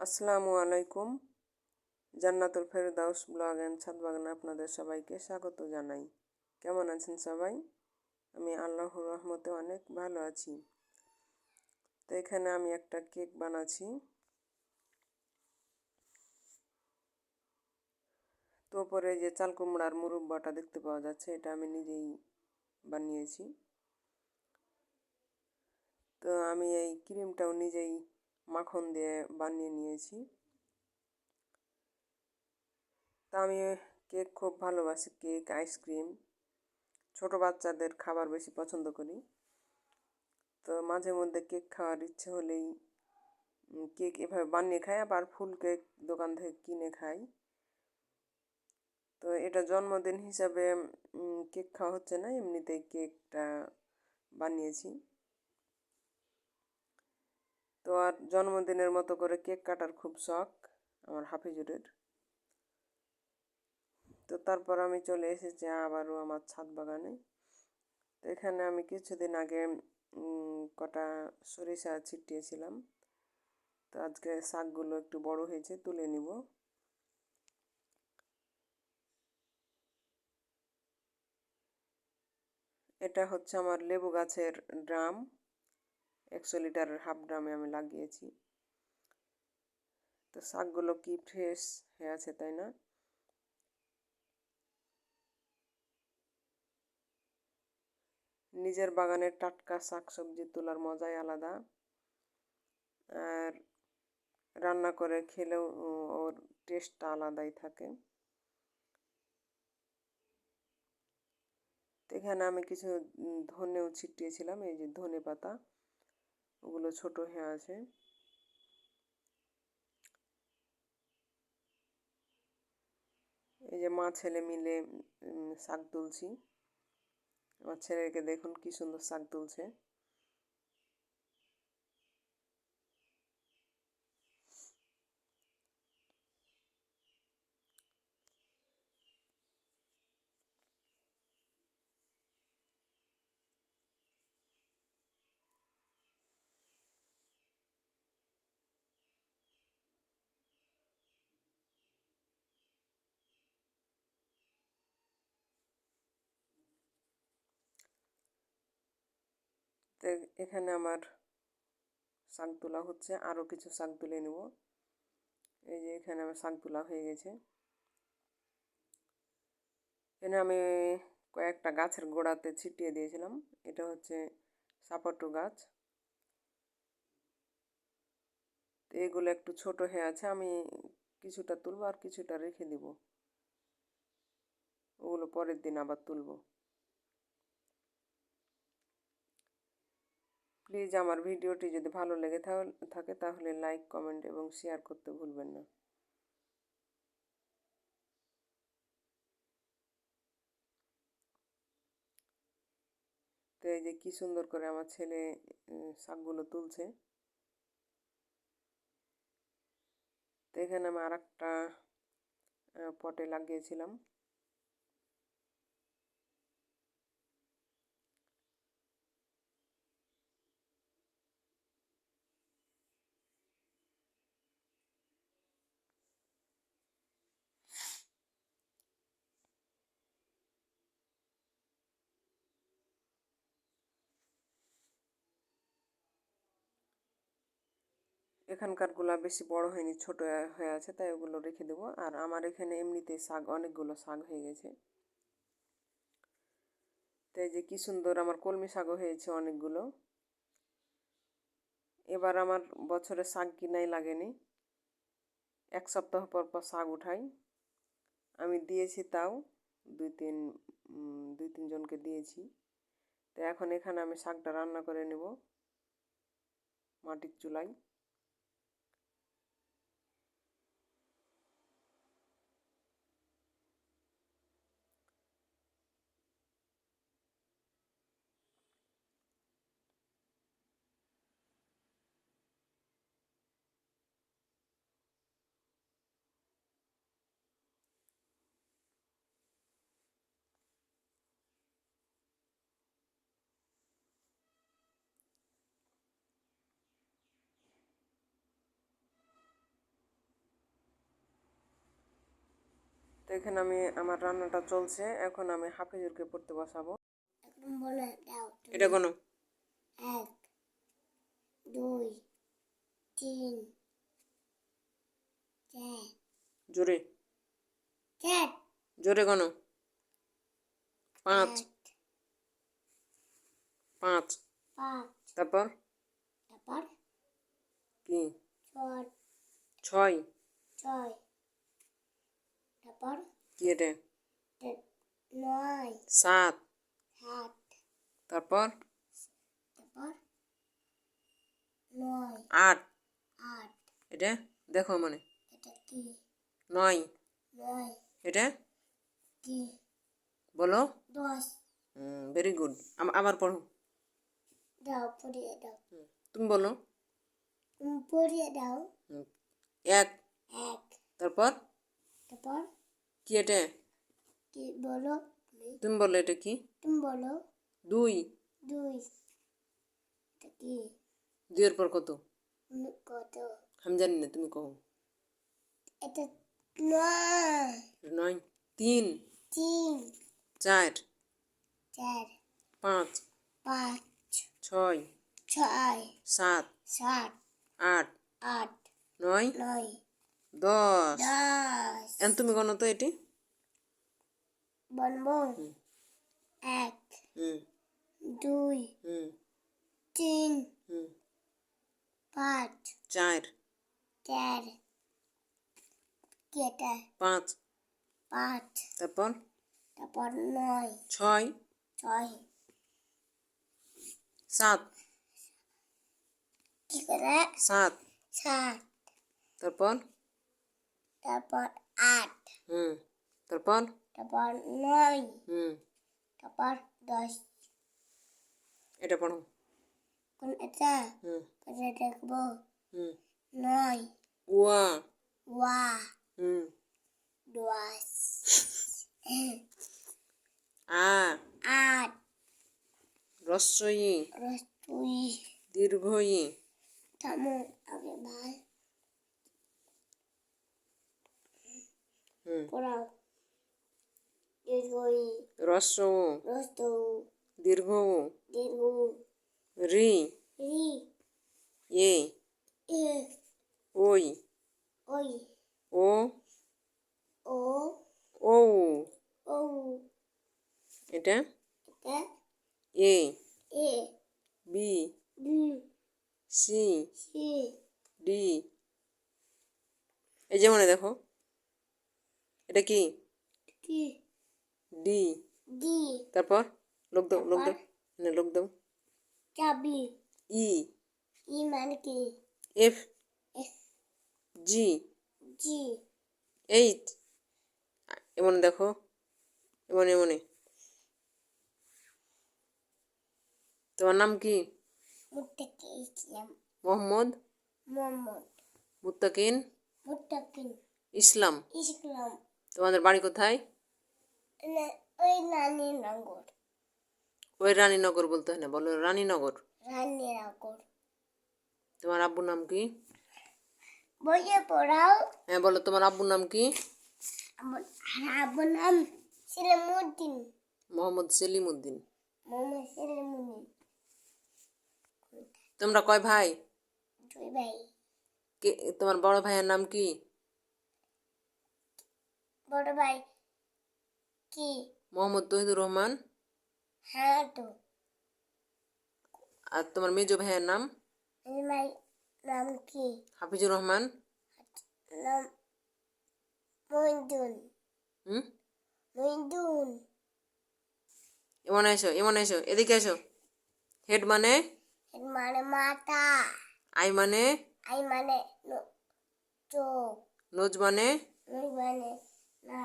আসসালামু আলাইকুম। জান্নাতুল ফেরদাউস blog and ছাদ বাগানে আপনাদের সবাইকে স্বাগত জানাই। কেমন আছেন সবাই? আমি আল্লাহর রহমতে অনেক ভালো আছি। তো এখানে আমি একটা কেক বানাচ্ছি। তো উপরে যে চাল কুমড়ার মুরব্বাটা দেখতে পাওয়া যাচ্ছে, এটা আমি নিজেই বানিয়েছি। তো আমি এই ক্রিমটাও নিজেই মাখন দিয়ে বানিয়ে নিয়েছি। তা আমি কেক খুব ভালোবাসি, কেক, আইসক্রিম, ছোট বাচ্চাদের খাবার বেশি পছন্দ করি। তো মাঝে মধ্যে কেক খাওয়ার ইচ্ছে হলেই কেক এভাবে বানিয়ে খাই, আবার ফুল কেক দোকান থেকে কিনে খাই। তো এটা জন্মদিন হিসাবে কেক খাওয়া হচ্ছে না, এমনিতেই কেকটা বানিয়েছি। তো আর জন্মদিনের মতো করে কেক কাটার খুব শখ আমার হাফিজুরের। তো তারপর আমি চলে এসেছি আবারও আমার ছাদ বাগানে। তো এখানে আমি কিছুদিন আগে কটা সরিষা ছিটিয়েছিলাম। তো আজকে শাকগুলো একটু বড় হয়েছে, তুলে নিব। এটা হচ্ছে আমার লেবু গাছের ড্রাম, 100 লিটারের হাফ ড্রামে আমি লাগিয়েছি। তো শাকগুলো কি ফ্রেশ হয়ে আছে, তাই না? নিজের বাগানের টাটকা শাকসবজি তোলার মজাই আলাদা, আর রান্না করে খেলেও ওর টেস্টটা আলাদাই থাকে। তো এখানে আমি কিছু ধনেও ছিটিয়েছিলাম, এই যে ধনে পাতা, ওগুলো ছোট হয়ে আছে। এই যে মা ছেলে মিলে শাক তুলছি। আমার ছেলেকে দেখুন কি সুন্দর শাক তুলছে। তো এখানে আমার শাক তোলা হচ্ছে, আরও কিছু শাক তুলে নেব। এই যে এখানে আমার শাক তোলা হয়ে গেছে। এখানে আমি কয়েকটা গাছের গোড়াতে ছিটিয়ে দিয়েছিলাম। এটা হচ্ছে সাপাটু গাছ। তো এগুলো একটু ছোট হয়ে আছে, আমি কিছুটা তুলবো আর কিছুটা রেখে দিব, ওগুলো পরের দিন আবার তুলবো। প্লিজ আমার ভিডিওটি যদি ভালো লেগে থাকে তাহলে লাইক, কমেন্ট এবং শেয়ার করতে ভুলবেন না। তো এই যে কি সুন্দর করে আমার ছেলে শাকগুলো তুলছে। তো এখানে আমি আর একটা পটে লাগিয়েছিলাম। এখানকারগুলা বেশি বড় হয়নি, ছোট হয়ে আছে, তাই ওগুলো রেখে দেবো। আর আমার এখানে এমনিতেই শাক, অনেকগুলো শাক হয়ে গেছে। তো এই যে কি সুন্দর আমার কলমি শাকও হয়েছে অনেকগুলো। এবার আমার বছরে শাক কিনাই লাগেনি, 1 সপ্তাহ পর পর শাক উঠাই। আমি দিয়েছি, তাও দুই তিনজনকে দিয়েছি। তো এখন এখানে আমি শাকটা রান্না করে নেব মাটির চুলায়। তো এখানে আমি আমার রান্নাটা চলছে, এখন আমি হাফিজুরকে পড়তে বসাবো। এটা কোনো 1 2 3 4 জোরে 4 জোরে কোনো 5 5 5 তারপর তারপর কি 6 6 6 তারপর কি এটা 9 7 7 তারপর তারপর 9 8 8 এটা দেখো মানে এটা কি 9 9 এটা কি বলো 10 ভেরি গুড। আবার পড়ো। দাও পড়িয়ে দাও তুমি বলো। পড়িয়ে দাও 1 1 তারপর তারপর কি এটা কি বলো তুমি বলো এটা কি তুমি বলো 2 2 এটা কি 2 এর পর কত কত আমি জানি না, তুমি কও। এটা 9 9 3 3 4 4 5 5 6 6 7 7 8 8 9 9 10 10 এখন তুমি গণো তো এটি। বলবো 1 হুম 2 হুম 3 হুম 5 4 4 কি এটা 5 5 তারপর তারপর 9 6 6 7 কি করে 7 7 তারপর তারপর 8 হুম তারপর তারপর 9 হুম তারপর 10 এটা পড়ো। কোন এটা হুম কোথায় দেখবো হুম 9 ওয়া ওয়া হুম 10 আ 8 রস্বই রস্তুই দীর্ঘই থামো আগে ভাই হুম পড়াও দীর্ঘই রস্ব রস্তু দীর্ঘ দীর্ঘ রি রি এ এ ওই ওই ও ও ও ও এটা এটা A A B B C C D. এই যেমন দেখো এটা কি কি ডি ডি তারপর লোক দাও লোক দাও তারপর লোক দাও চাবি ই ই মানে কি F F G G H. এমন দেখো এমন এমনে। তোমার নাম কি মুত্তাকি ইসলাম মোহাম্মদ মোহাম্মদ মুত্তাকিন মুত্তাকিন ইসলাম। ইসলাম তোমাদের বাড়ি কোথায়? ওই রানীনগর ওই রানীনগর বলতে হয় না, বলো রানীনগর। রানীনগর তোমার আব্বুর নাম কি? বইয়ে পড়াও হ্যাঁ বলো তোমার আব্বুর নাম কি? আমার আব্বুর নাম সেলিমউদ্দিন মোহাম্মদ সেলিম উদ্দিন। মোহাম্মদ সেলিমউদ্দিন। তোমরা কয় ভাই? 2 ভাই। কে তোমার বড় ভাইয়ের নাম কি? বড় ভাই কি? মোহাম্মদ তহিদুর রহমান। হ্যাঁ তো। আর তোমার মেজো ভাইয়ের নাম? ভাই নাম কি? হাফিজুর রহমান। নাম মইদুন হুম মইদুন। এমন এসো এমন এসো, এদিকে এসো। হেড মানে? এর মানে মাথা। আই মানে? আই মানে চোখ। নোজ মানে? নোজ মানে না।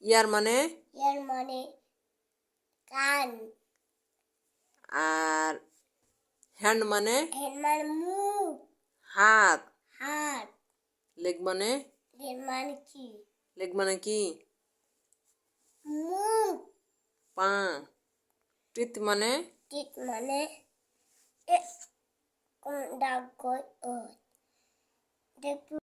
ইয়ার মানে? ইয়ার মানে কান। আর হ্যান্ড মানে? হ্যান্ড মানে মুখ। হাত। হাত। লেগ মানে? লেগ মানে কি? লেগ মানে কি? মুখ। পা। টিথ মানে? টিথ মানে কোন দাগ কই ও দেখো